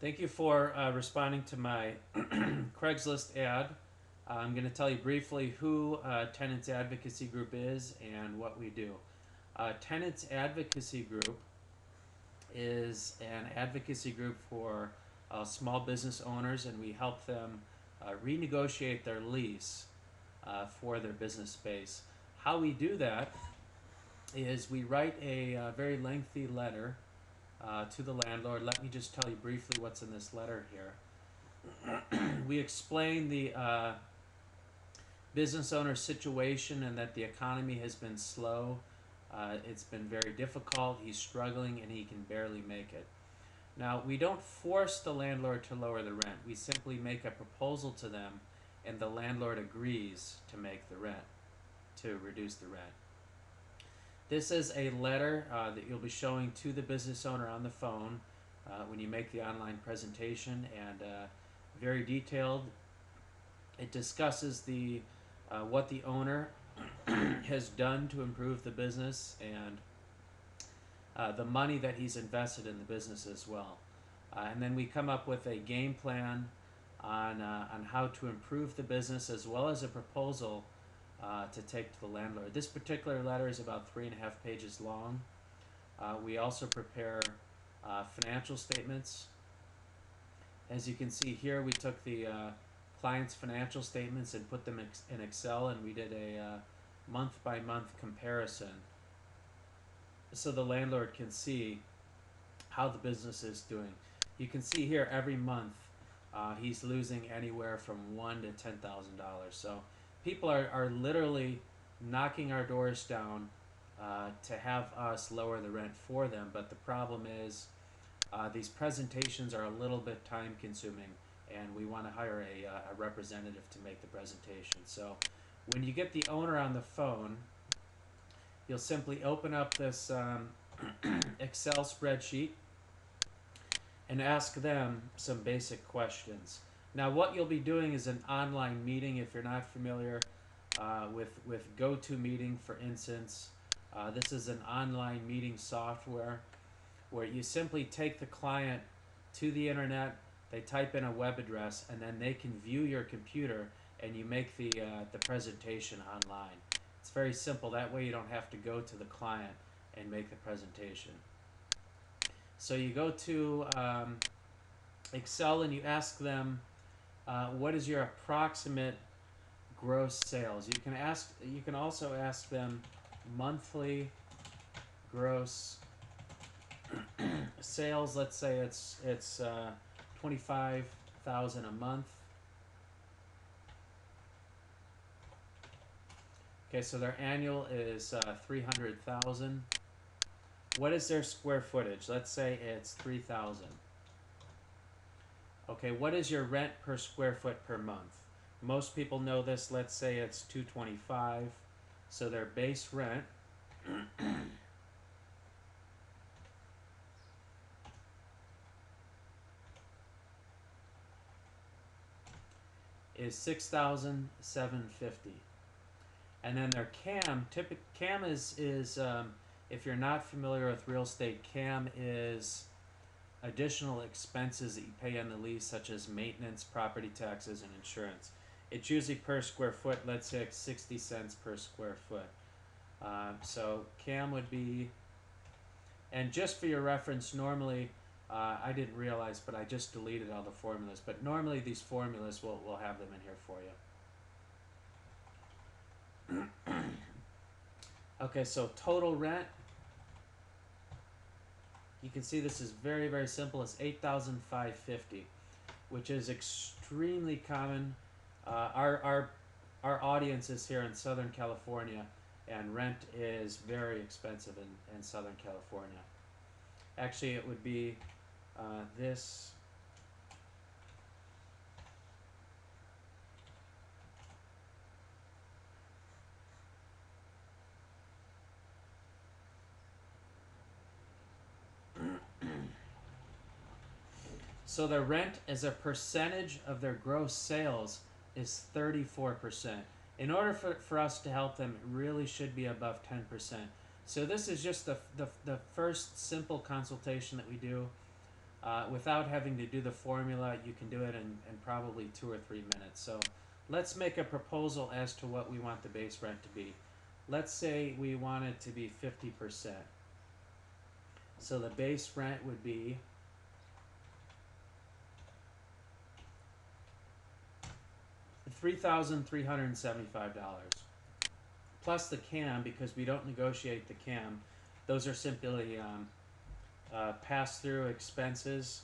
Thank you for responding to my Craigslist ad. I'm going to tell you briefly who Tenants Advocacy Group is and what we do. Tenants Advocacy Group is an advocacy group for small business owners, and we help them renegotiate their lease for their business space. How we do that is we write a very lengthy letter to the landlord. Let me just tell you briefly what's in this letter here. We explain the business owner's situation and that the economy has been slow. It's been very difficult. He's struggling and he can barely make it. Now, we don't force the landlord to lower the rent. We simply make a proposal to them, and the landlord agrees to make the rent, to reduce the rent. This is a letter that you'll be showing to the business owner on the phone when you make the online presentation, and very detailed. It discusses the what the owner has done to improve the business and the money that he's invested in the business as well. And then we come up with a game plan on how to improve the business, as well as a proposal to take to the landlord. This particular letter is about 3.5 pages long. We also prepare financial statements. As you can see here, we took the client's financial statements and put them in Excel, and we did a month-by-month comparison so the landlord can see how the business is doing. You can see here every month he's losing anywhere from $1,000 to $10,000. So people are literally knocking our doors down to have us lower the rent for them, but the problem is these presentations are a little bit time consuming, and we want to hire a representative to make the presentation. So when you get the owner on the phone, you'll simply open up this Excel spreadsheet and ask them some basic questions. Now, what you'll be doing is an online meeting. If you're not familiar with GoToMeeting, for instance, this is an online meeting software where you simply take the client to the internet, they type in a web address, and then they can view your computer, and you make the presentation online. It's very simple. That way you don't have to go to the client and make the presentation. So you go to Excel and you ask them, what is your approximate gross sales? You can also ask them monthly gross sales. Let's say it's 25,000 a month. Okay, so their annual is 300,000. What is their square footage? Let's say it's 3,000. Okay, what is your rent per square foot per month? Most people know this. Let's say it's $225. So their base rent is $6,750. And then their CAM is if you're not familiar with real estate, CAM is additional expenses that you pay on the lease, such as maintenance, property taxes, and insurance. It's usually per square foot. Let's say it's 60 cents per square foot. So CAM would be, and just for your reference, normally, I didn't realize, but I just deleted all the formulas. But normally these formulas, we'll have them in here for you. Okay, so total rent, you can see this is very, very simple. It's $8,550, which is extremely common. Our audience is here in Southern California, and rent is very expensive in Southern California. Actually, it would be this. So their rent as a percentage of their gross sales is 34%. In order for us to help them, it really should be above 10%. So this is just the first simple consultation that we do. without having to do the formula. You can do it in probably 2 or 3 minutes. So let's make a proposal as to what we want the base rent to be. Let's say we want it to be 50%. So the base rent would be $3,375 plus the CAM, because we don't negotiate the CAM. Those are simply pass-through expenses,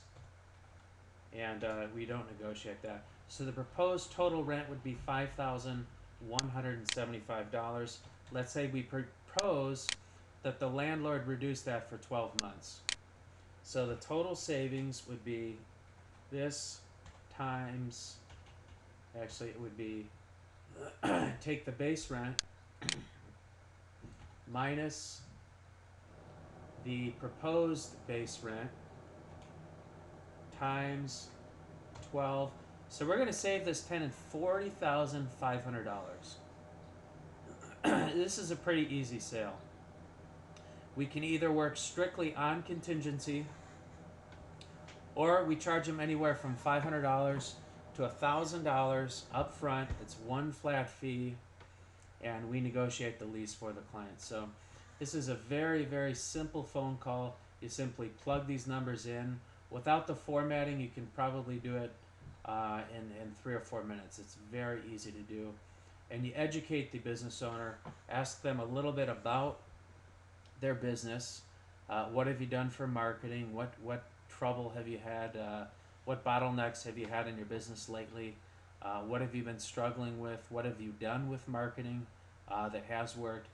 and we don't negotiate that. So the proposed total rent would be $5,175. Let's say we propose that the landlord reduce that for 12 months. So the total savings would be this times, actually it would be, take the base rent minus the proposed base rent times 12. So we're going to save this tenant $40,500. This is a pretty easy sale. We can either work strictly on contingency, or we charge them anywhere from $500 to $1,000 up front. It's one flat fee, and we negotiate the lease for the client. So this is a very, very simple phone call. You simply plug these numbers in. Without the formatting, you can probably do it in 3 or 4 minutes. It's very easy to do. And you educate the business owner, ask them a little bit about their business. What have you done for marketing? What trouble have you had? What bottlenecks have you had in your business lately? What have you been struggling with? What have you done with marketing that has worked?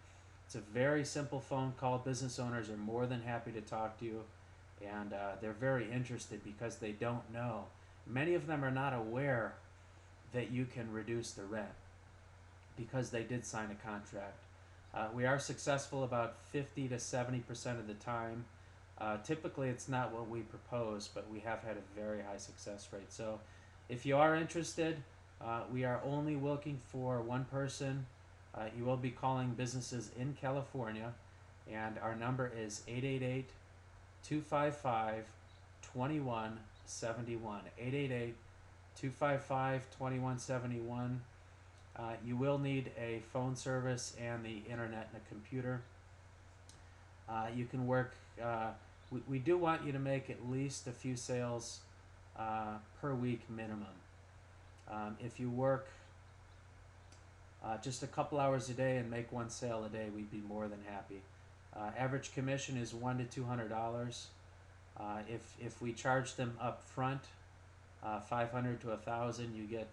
It's a very simple phone call. Business owners are more than happy to talk to you, and they're very interested because they don't know. Many of them are not aware that you can reduce the rent because they did sign a contract. We are successful about 50 to 70% of the time. Typically, it's not what we propose, but we have had a very high success rate. So if you are interested, we are only looking for one person. You will be calling businesses in California, and our number is 888-255-2171. 888-255-2171. You will need a phone service and the internet and a computer. You can work, we do want you to make at least a few sales per week minimum. If you work just a couple hours a day and make one sale a day, we'd be more than happy. Average commission is $100 to $200. If we charge them up front, $500 to $1,000, you get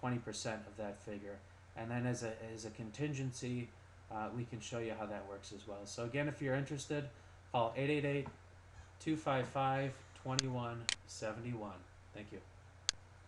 20% of that figure. And then as a contingency, we can show you how that works as well. So again, if you're interested, call 888-255-2171. Thank you.